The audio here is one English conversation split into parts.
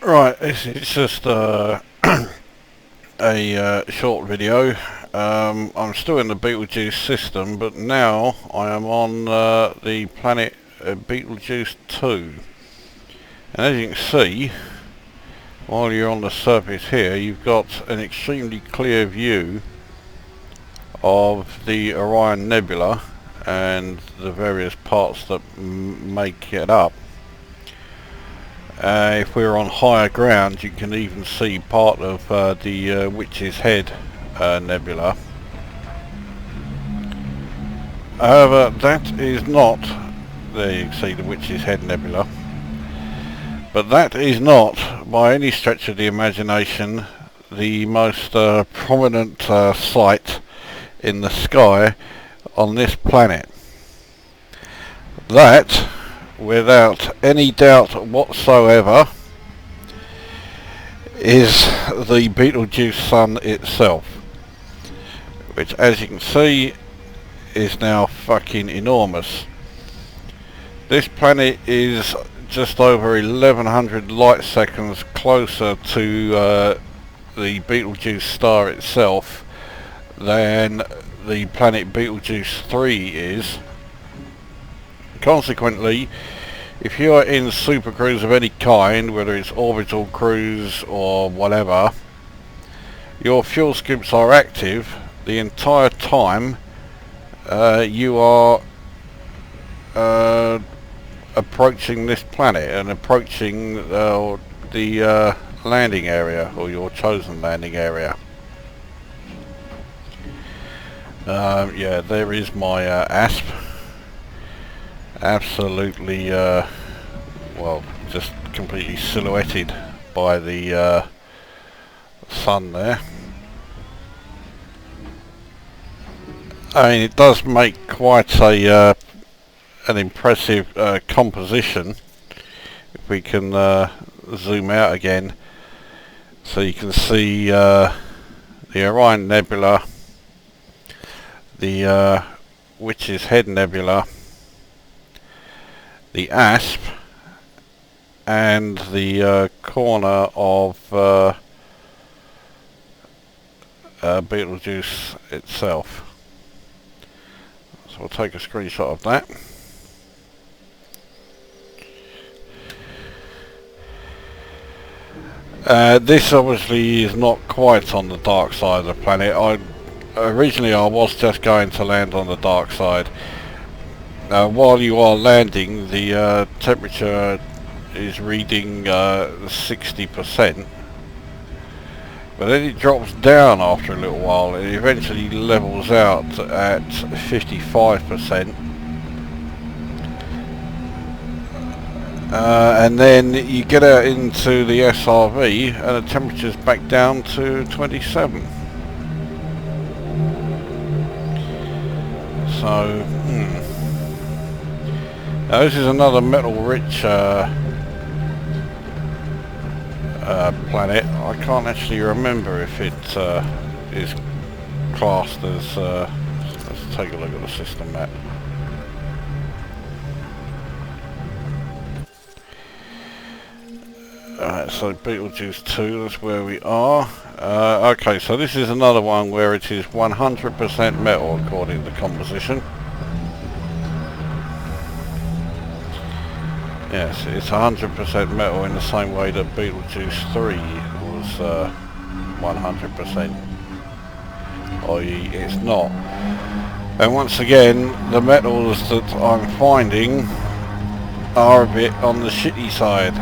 Right, it's just a short video. I'm still in the Betelgeuse system, but now I am on the planet Betelgeuse 2. And as you can see, while you're on the surface here, you've got an extremely clear view of the Orion Nebula and the various parts that make it up. If we're on higher ground, you can even see part of the Witch's Head Nebula. However, that is not, there you can see the Witch's Head Nebula, but that is not, by any stretch of the imagination, the most prominent sight in the sky on this planet. That, without any doubt whatsoever, is the Betelgeuse sun itself, which, as you can see, is now fucking enormous. This planet is just over 1100 light seconds closer to the Betelgeuse star itself than the planet Betelgeuse 3 is. Consequently, if you're in supercruise of any kind, whether it's orbital cruise or whatever, your fuel skips are active the entire time you are approaching this planet and approaching the landing area, or your chosen landing area. Yeah, there is my ASP. Absolutely, well, just completely silhouetted by the sun there. I mean, it does make quite a an impressive composition. If we can zoom out again, so you can see the Orion Nebula, the Witch's Head Nebula, the ASP, and the corner of Betelgeuse itself. So we'll take a screenshot of that. This obviously is not quite on the dark side of the planet. Originally I was just going to land on the dark side. While you are landing, the temperature is reading 60%, but then it drops down after a little while. It eventually levels out at 55%, and then you get out into the SRV and the temperature's back down to 27. So now this is another metal-rich planet. I can't actually remember if it is classed as... let's take a look at the system map. Alright, so Betelgeuse 2, that's where we are. Okay, so this is another one where it is 100% metal according to the composition. Yes, it's 100% metal in the same way that Betelgeuse 3 was 100%, i.e. it's not. And once again, the metals that I'm finding are a bit on the shitty side.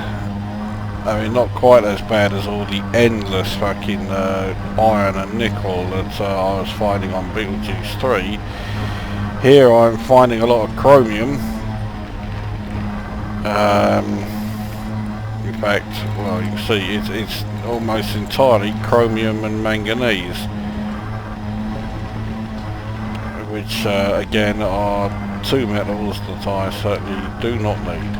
I mean, not quite as bad as all the endless fucking iron and nickel that I was finding on Betelgeuse 3. Here I'm finding a lot of chromium. In fact, well, you can see it's almost entirely chromium and manganese, which again are two metals that I certainly do not need.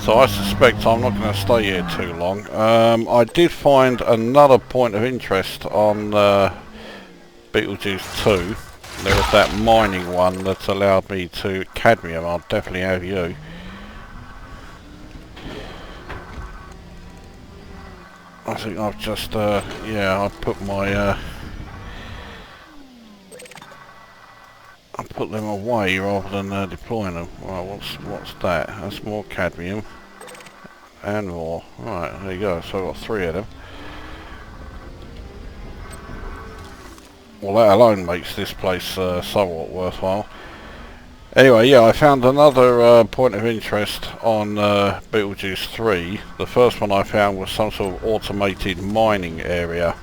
So I suspect I'm not going to stay here too long. I did find another point of interest on Betelgeuse 2, there was that mining one that allowed me to cadmium. I'll definitely have you. I think I've just, yeah, I've put my, I put them away rather than deploying them. Right, what's that? That's more cadmium and more. Right, there you go. So I've got 3 of them. Well, that alone makes this place somewhat worthwhile. Anyway, yeah, I found another point of interest on Betelgeuse 3. The first one I found was some sort of automated mining area,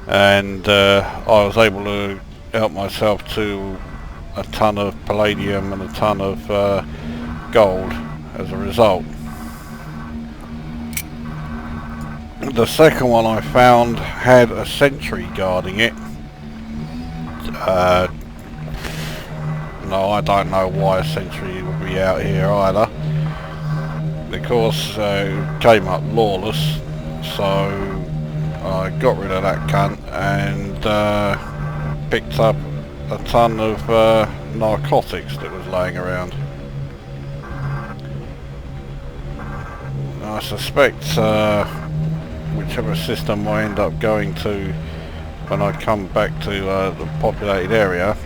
and I was able to help myself to a ton of palladium and a ton of gold as a result. The second one I found had a sentry guarding it. No, I don't know why a sentry would be out here either. Because it came up lawless, so I got rid of that cunt and picked up a ton of narcotics that was laying around. I suspect whichever system I end up going to when I come back to the populated area,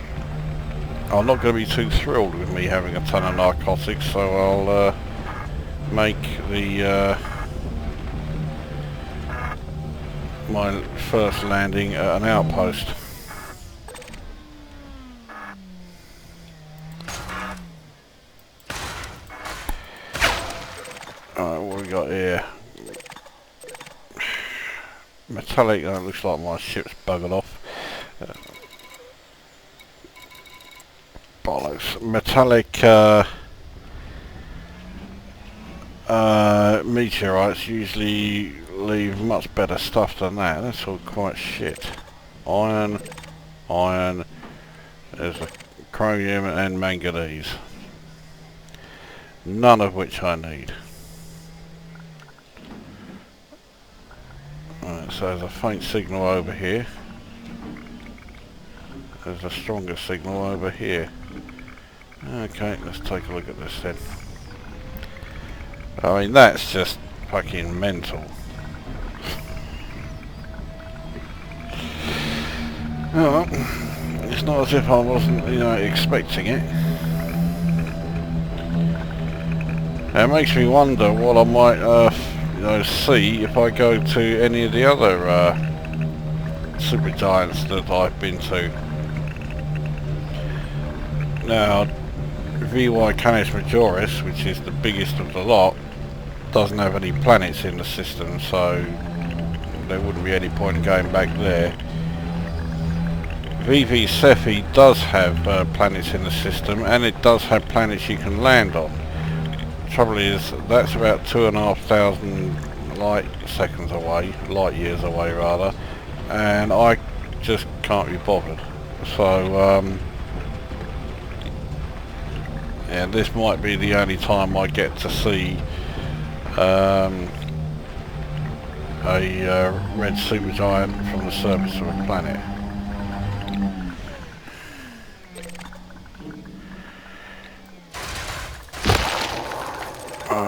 I'm not going to be too thrilled with me having a ton of narcotics, so I'll make the my first landing at an outpost. Alright, what we got here? Metallic, that looks like my ship's buggered off. Bollocks. Metallic meteorites usually leave much better stuff than that. That's all quite shit. Iron, there's a chromium and manganese. None of which I need. Right, so there's a faint signal over here. There's a stronger signal over here. Okay, let's take a look at this then. I mean, that's just fucking mental. Oh, well, it's not as if I wasn't, you know, expecting it. It makes me wonder what I might, you know, see if I go to any of the other supergiants that I've been to. Now, VY Canis Majoris, which is the biggest of the lot, doesn't have any planets in the system, so there wouldn't be any point in going back there. VV Cephi does have planets in the system, and it does have planets you can land on. The trouble is, that's about 2,500 light years away rather, and I just can't be bothered. So, yeah, this might be the only time I get to see a red supergiant from the surface of a planet.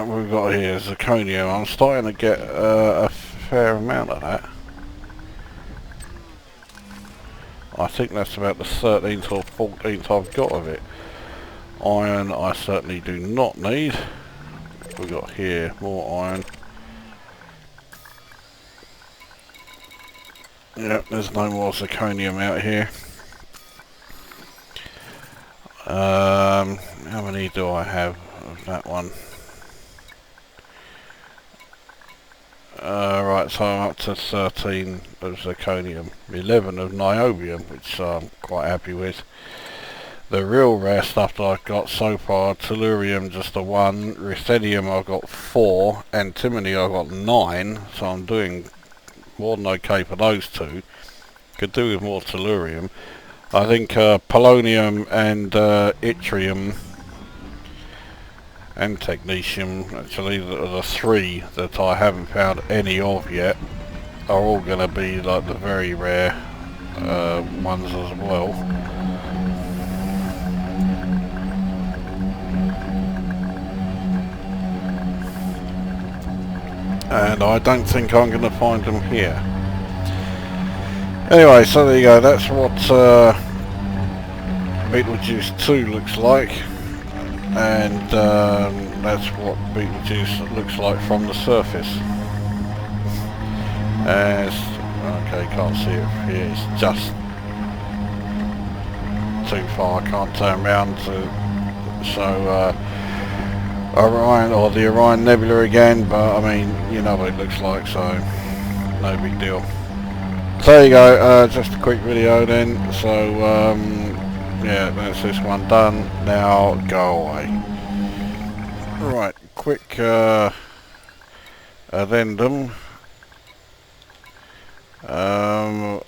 What we've got here is zirconium. I'm starting to get a fair amount of that. I think that's about the 13th or 14th I've got of it. Iron I certainly do not need. We've got here more iron. Yep, there's no more zirconium out here. How many do I have of that one? Right, so I'm up to 13 of zirconium, 11 of niobium, which I'm quite happy with. The real rare stuff that I've got so far, tellurium just the 1, ruthenium I've got 4, antimony I've got 9, so I'm doing more than okay for those two. Could do with more tellurium. I think polonium and yttrium and technetium, actually, are the 3 that I haven't found any of yet. are all going to be like the very rare ones as well. And I don't think I'm going to find them here. Anyway, so there you go, that's what Betelgeuse 2 looks like, and that's what Betelgeuse looks like from the surface. Okay, can't see it from here, it's just too far, I can't turn around to show Orion, or the Orion Nebula again, but I mean, you know what it looks like, so no big deal. So there you go, just a quick video then, so yeah, that's this one done, now go away. Right, quick addendum.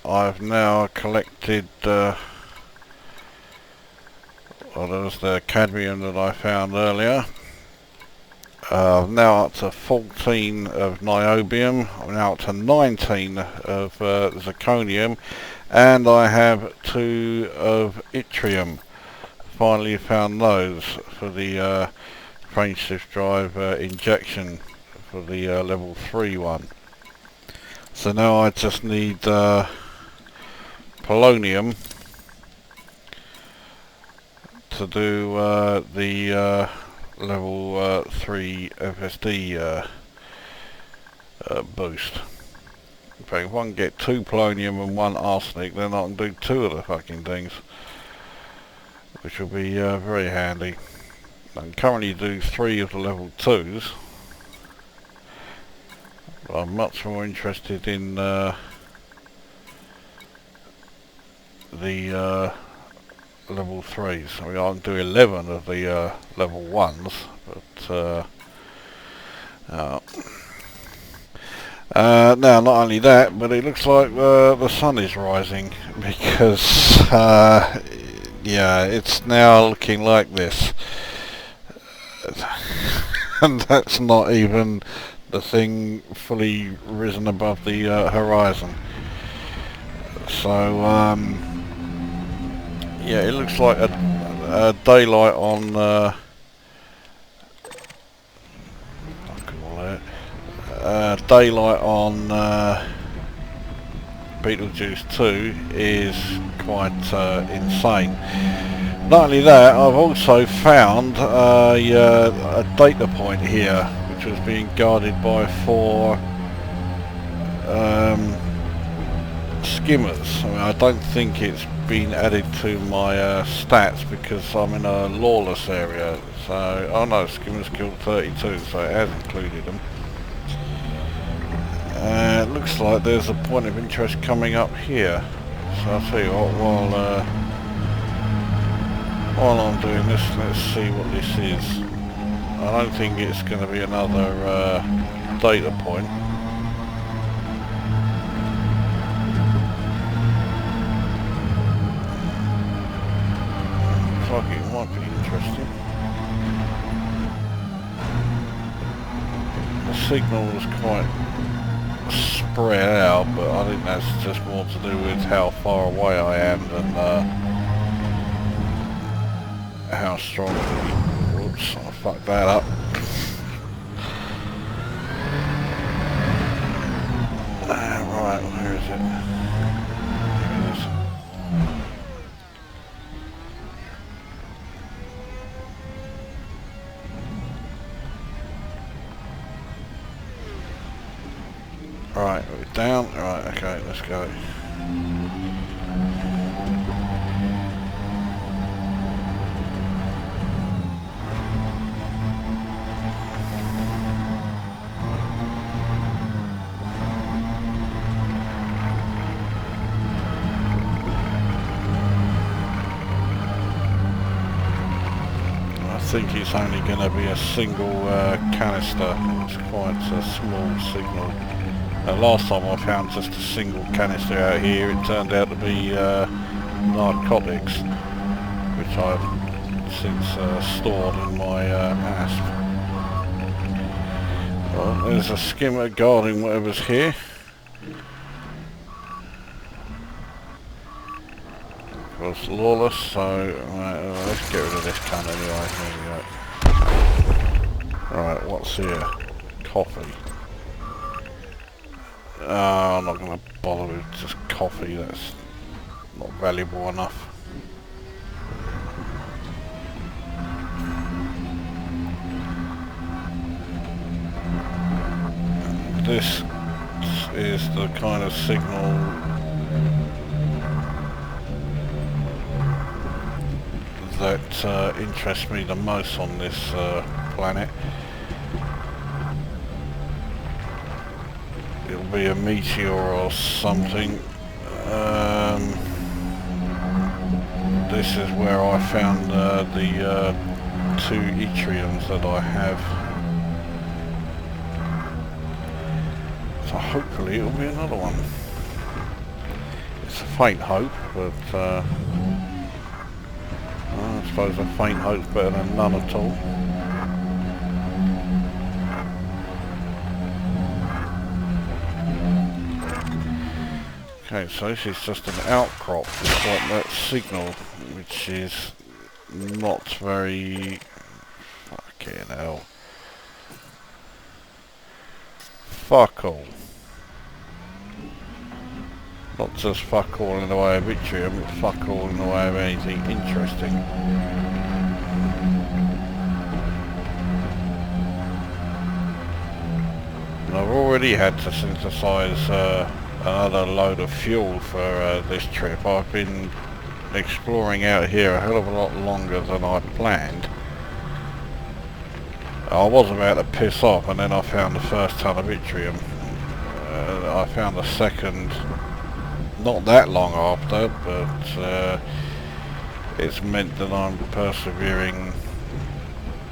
I've now collected, well, there was the cadmium that I found earlier. Now up to 14 of niobium, I'm now up to 19 of zirconium, and I have 2 of yttrium. Finally found those for the frameshift drive injection for the level 3 one. So now I just need polonium to do the level 3 FSD boost. In fact, if I can get 2 polonium and 1 arsenic, then I can do 2 of the fucking things, which will be very handy. I can currently do 3 of the level 2s, but I'm much more interested in the level 3s. I mean, I can do 11 of the level 1s, but now not only that, but it looks like the sun is rising, because yeah, it's now looking like this. And that's not even the thing fully risen above the horizon. So yeah, it looks like a daylight on daylight on Betelgeuse 2 is quite insane. Not only that, I've also found a data point here, which was being guarded by 4 skimmers. I mean, I don't think it's been added to my stats because I'm in a lawless area. So, oh no, skimmers killed 32, so it has included them. It looks like there's a point of interest coming up here. So I'll tell you what, while I'm doing this, let's see what this is. I don't think it's going to be another data point. Looks like it might be interesting. The signal was quite spread out, but I think that's just more to do with how far away I am than how strong. Whoops, I fucked that up. Right, where is it? There it is. Right, we're down. Right, okay, let's go. I think it's only going to be a single canister. It's quite a small signal. Last time I found just a single canister out here, it turned out to be narcotics, which I've since stored in my ASP. Well, there's a skimmer guarding whatever's here. was lawless, so let's get rid of this cunt anyway. There we go. Right, what's here? Coffee. I'm not going to bother with just coffee, that's not valuable enough. This is the kind of signal that interests me the most on this planet. It'll be a meteor or something. This is where I found the 2 yttriums that I have. So hopefully it'll be another one. It's a faint hope, but I suppose a faint hope's better than none at all. Okay, so this is just an outcrop, just like that signal, which is not very... fucking hell. Fuck all. Not just fuck all in the way of yttrium, but fuck all in the way of anything interesting. And I've already had to synthesize another load of fuel for this trip. I've been exploring out here a hell of a lot longer than I planned. I was about to piss off, and then I found the first ton of yttrium. I found the second not that long after, but it's meant that I'm persevering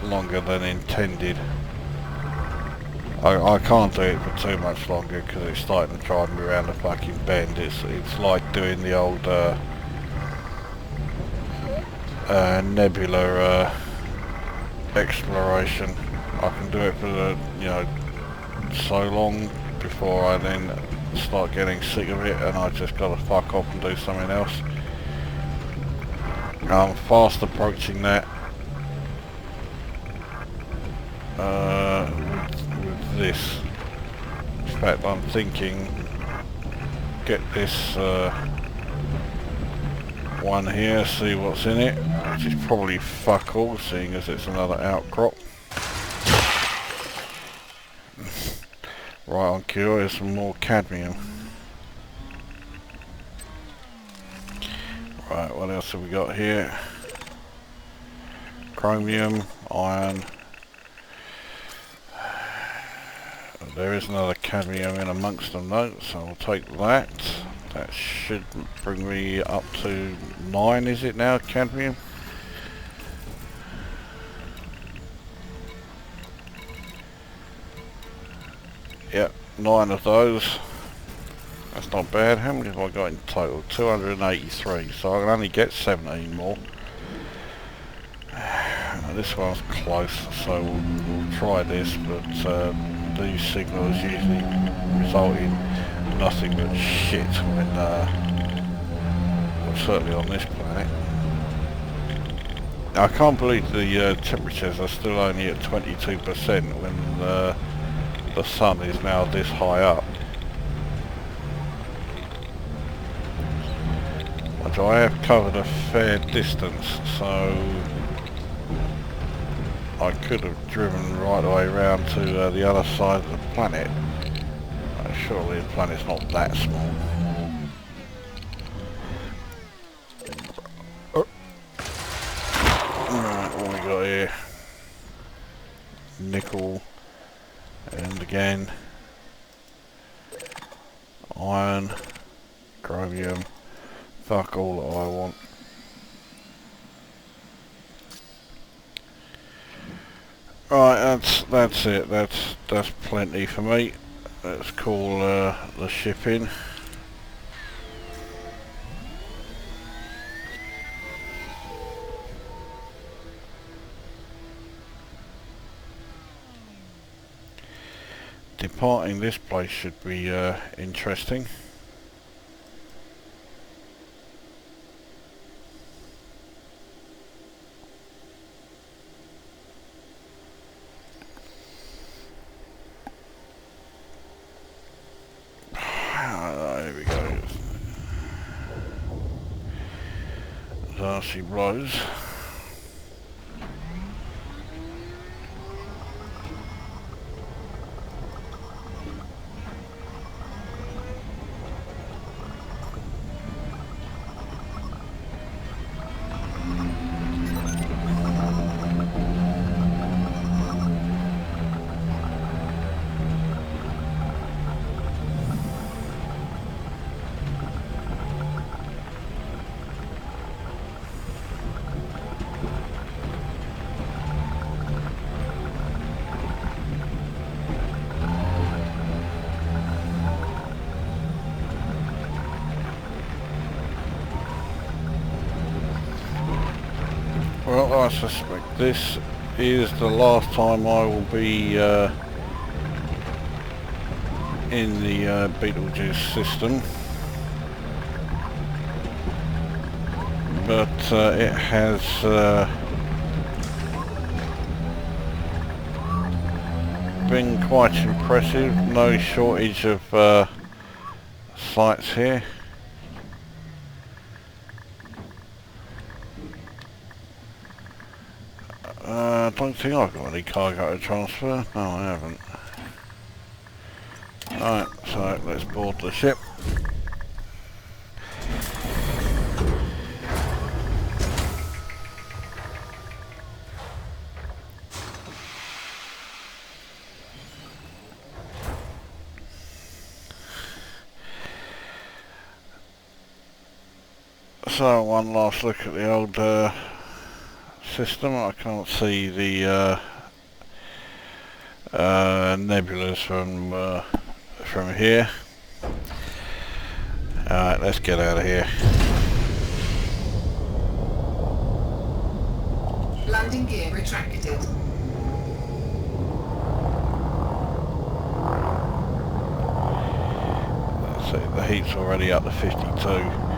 longer than intended. I can't do it for too much longer because it's starting to drive me around the fucking bend. It's like doing the old nebula exploration. I can do it for the, so long before I then start getting sick of it, and I just gotta fuck off and do something else. I'm fast approaching that with this. In fact, I'm thinking get this one here, see what's in it, which is probably fuck all, seeing as it's another outcrop. Right on cue, here's some more cadmium. Right, what else have we got here? Chromium, iron. There is another cadmium in amongst them though, so I'll take that. That should bring me up to 9, is it now, cadmium? Yep, 9 of those. That's not bad. How many have I got in total? 283, so I can only get 17 more. This one's close, so we'll try this, but these signals usually result in nothing but shit when, well, certainly on this planet. I can't believe the temperatures are still only at 22% when the sun is now this high up. But I have covered a fair distance, so I could have driven right the way around to the other side of the planet. Surely the planet's not that small. Alright, what we got here? Nickel. And again, iron, chromium, fuck all that I want. Right, that's it. That's plenty for me. Let's call the ship in. Departing this place should be interesting. There she blows. Well, I suspect this is the last time I will be in the Betelgeuse system, but it has been quite impressive. No shortage of sites here. I don't think I've got any cargo to transfer. No, I haven't. Alright, so let's board the ship. So one last look at the old system. I can't see the nebulas from here. Alright, let's get out of here. Landing gear retracted. Let's see, the heat's already up to 52.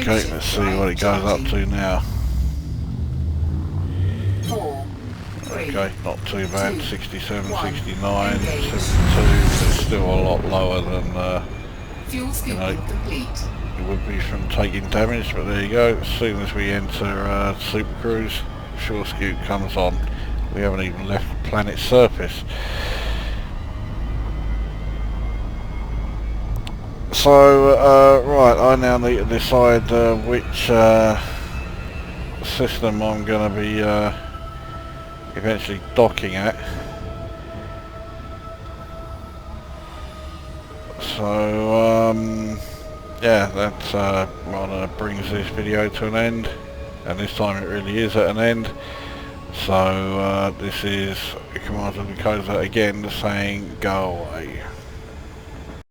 Okay, let's see what it goes up to now. 4, 3, okay, not too bad. 2, 67, 1, 69, engage. 72. It's still a lot lower than fuel scooping complete. it would be from taking damage, but there you go. As soon as we enter supercruise, fuel scoop comes on. We haven't even left the planet's surface. So, right, I now need to decide which system I'm going to be eventually docking at. So, yeah, that rather brings this video to an end, and this time it really is at an end. So, this is Commander Consequently again saying, go away.